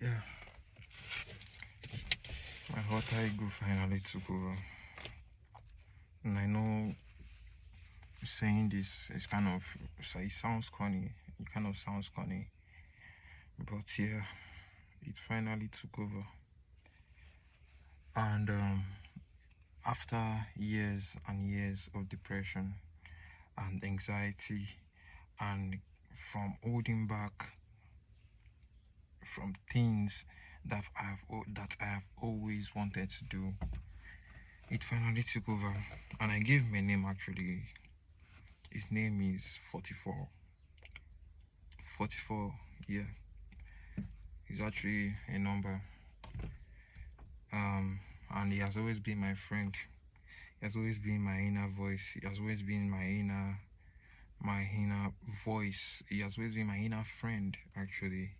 Yeah, my alter ego finally took over. And I know saying this is kind of, so it sounds corny. It kind of sounds corny. But yeah, it finally took over. And after years and years of depression and anxiety and from holding back from things that I have always wanted to do, it finally took over. And I gave him a name actually. His name is 44. 44, yeah. He's actually a number. And he has always been my friend. He has always been my inner voice. He has always been my inner voice. He has always been my inner friend actually.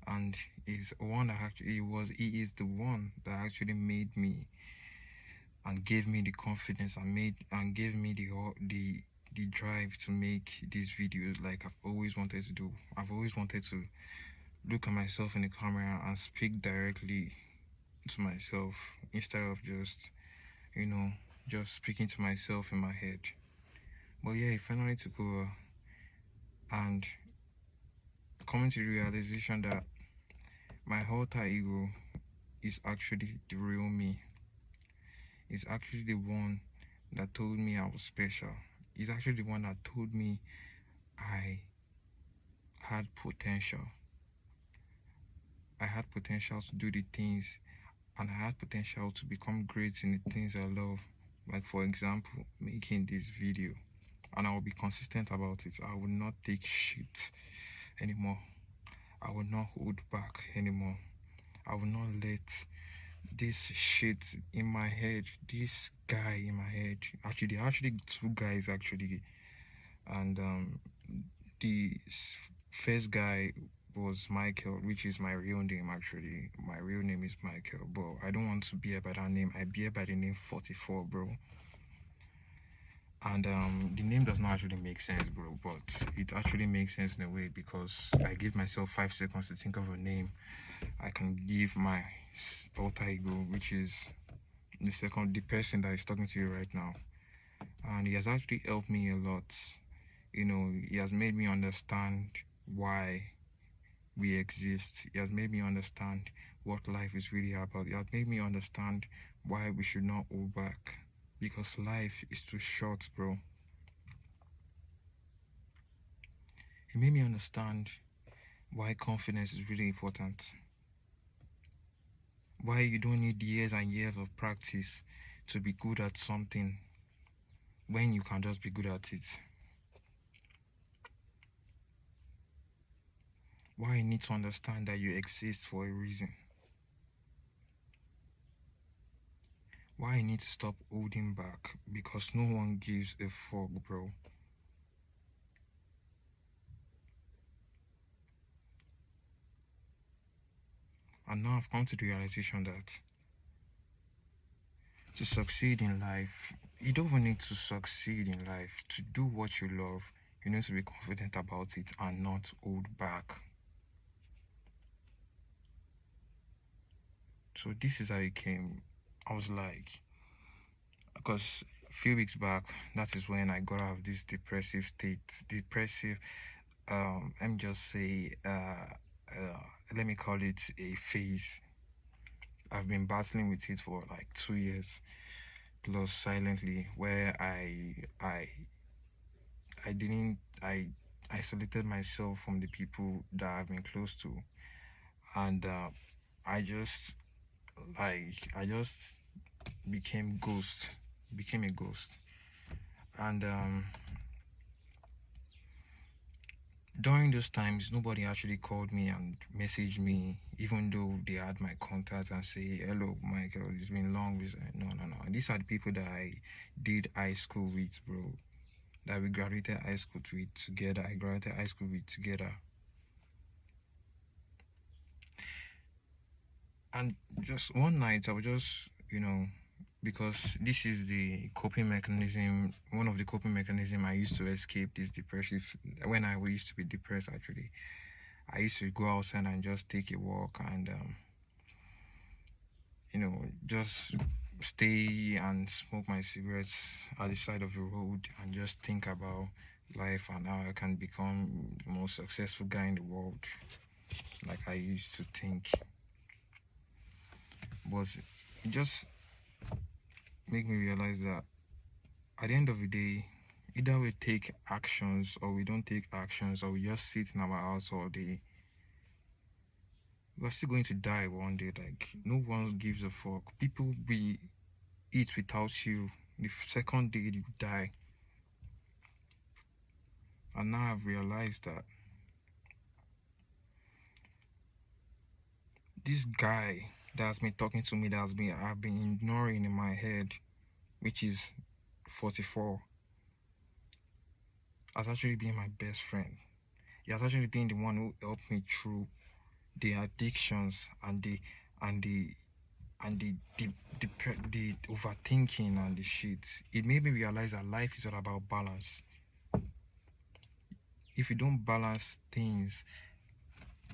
And he's one that actually he is the one that actually made me and gave me the confidence and gave me the drive to make these videos like I've always wanted to do. I've always wanted to look at myself in the camera and speak directly to myself instead of just, you know, just speaking to myself in my head. But yeah, it finally took over and coming to the realization that my alter ego is actually the real me. It's actually the one that told me I was special. It's actually the one that told me I had potential. I had potential to do the things and I had potential to become great in the things I love. Like for example, making this video. And I will be consistent about it. I will not take shit anymore. I will not hold back anymore. I will not let this shit in my head, this guy in my head. Actually, there are actually two guys actually, and the first guy was Michael, which is my real name actually. My real name is Michael, but I don't want to be by that name. I be by the name 44, bro. And the name does not actually make sense, bro, but it actually makes sense in a way because I give myself 5 seconds to think of a name. I can give my alter ego, which is the person that is talking to you right now. And he has actually helped me a lot. You know, he has made me understand why we exist. He has made me understand what life is really about. He has made me understand why we should not hold back. Because life is too short, bro. It made me understand why confidence is really important. Why you don't need years and years of practice to be good at something when you can just be good at it. Why you need to understand that you exist for a reason. Why you need to stop holding back because no one gives a fuck, bro. And now I've come to the realization that to succeed in life, you don't even need to succeed in life. To do what you love, you need to be confident about it and not hold back. So this is how it came. I was like, because a few weeks back, that is when I got out of this depressive state. Let me just say, let me call it a phase. I've been battling with it for like 2 years plus silently, where I didn't I isolated myself from the people that I've been close to, and I just I just became a ghost, and during those times nobody actually called me and messaged me, even though they had my contact and say, hello Michael, it's been long. No, these are the people that I did high school with, bro, that we graduated high school with together. I graduated high school with together. And just one night I was just, because this is the coping mechanism, one of the coping mechanism I used to escape this depressive, when I used to be depressed actually. I used to go outside and just take a walk and just stay and smoke my cigarettes at the side of the road and just think about life and how I can become the most successful guy in the world, like I used to think. But it just make me realize that at the end of the day, either we take actions or we don't take actions, or we just sit in our house all day, we're still going to die one day. Like, no one gives a fuck. People will eat without you. The second day you die. And now I've realized that this guy that's been talking to me, I've been ignoring in my head, which is 44, has actually been my best friend. He has actually been the one who helped me through the addictions and the and the overthinking and the shit. It made me realize that life is all about balance. If you don't balance things,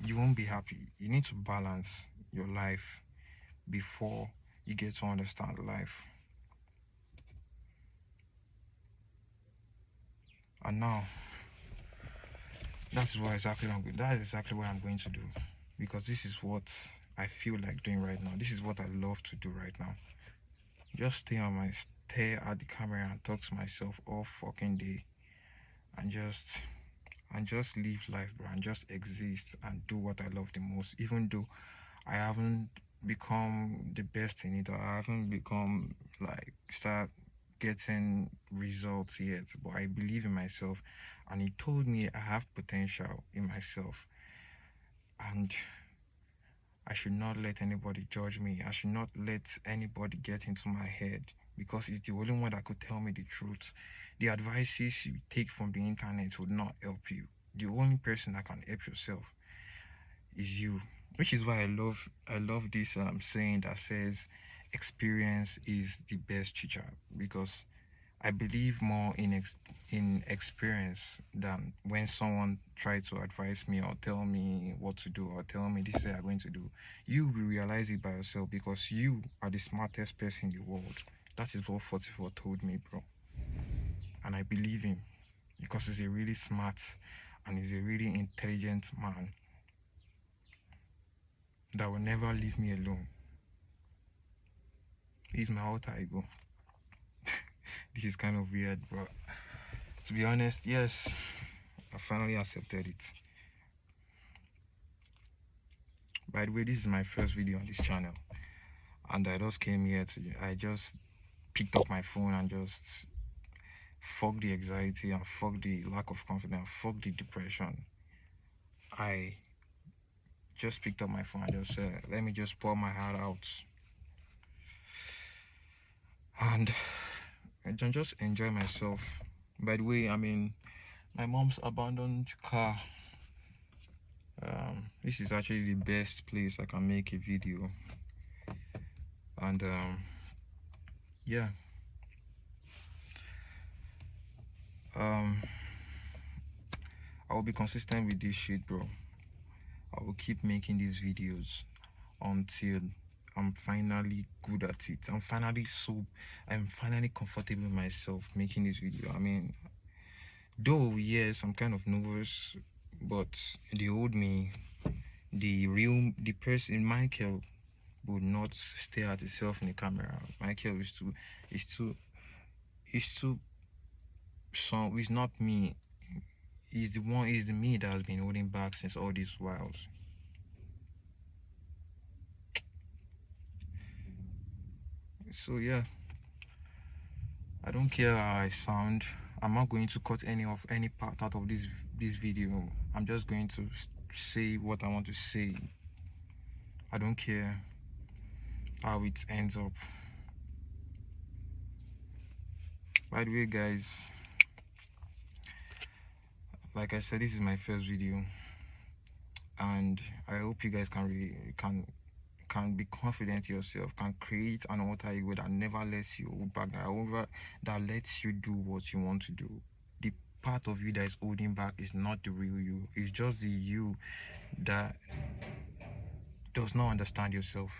you won't be happy. You need to balance your life before you get to understand life. And now, that is exactly what I'm going to do, because this is what I feel like doing right now. This is what I love to do right now. Just stare at the camera and talk to myself all fucking day, and just live life, bro, and just exist and do what I love the most, even though I haven't become the best in it, or I haven't become like start getting results yet, but I believe in myself, and he told me I have potential in myself, and I should not let anybody judge me. I should not let anybody get into my head, because it's the only one that could tell me the truth. The advices you take from the internet would not help you. The only person that can help yourself is you. Which is why I love this saying that says experience is the best teacher, because I believe more in experience than when someone tries to advise me or tell me what to do or tell me this is what I'm going to do. You will realize it by yourself, because you are the smartest person in the world. That is what 44 told me, bro. And I believe him, because he's a really smart and he's a really intelligent man that will never leave me alone. He's my alter ego. This is kind of weird, but to be honest, yes, I finally accepted it. By the way, this is my first video on this channel, and I just came here I just picked up my phone and just fuck the anxiety and fuck the lack of confidence, fuck the depression. I just picked up my phone and just said, let me just pour my heart out and just enjoy myself. By the way, I'm in my mom's abandoned car. This is actually the best place I can make a video, and yeah, I will be consistent with this shit, bro. I will keep making these videos until I'm finally good at it. I'm finally comfortable with myself making this video. I mean, though yes, I'm kind of nervous, but the old me, the person Michael would not stare at himself in the camera. Michael is too so it's not me. He's the me that has been holding back since all these whiles. So yeah, I don't care how I sound. I'm not going to cut any part out of this video. I'm just going to say what I want to say. I don't care how it ends up. By the way, guys, like I said, this is my first video, and I hope you guys can be confident in yourself, can create an alter ego that never lets you hold back, that lets you do what you want to do. The part of you that is holding back is not the real you. It's just the you that does not understand yourself.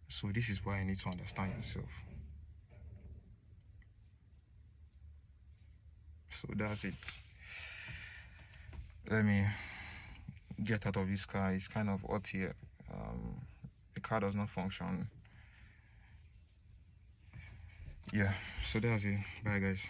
So this is why I need to understand yourself. So that's it. Let me get out of this car. It's kind of hot here. The car does not function. Yeah, so that's it. Bye guys.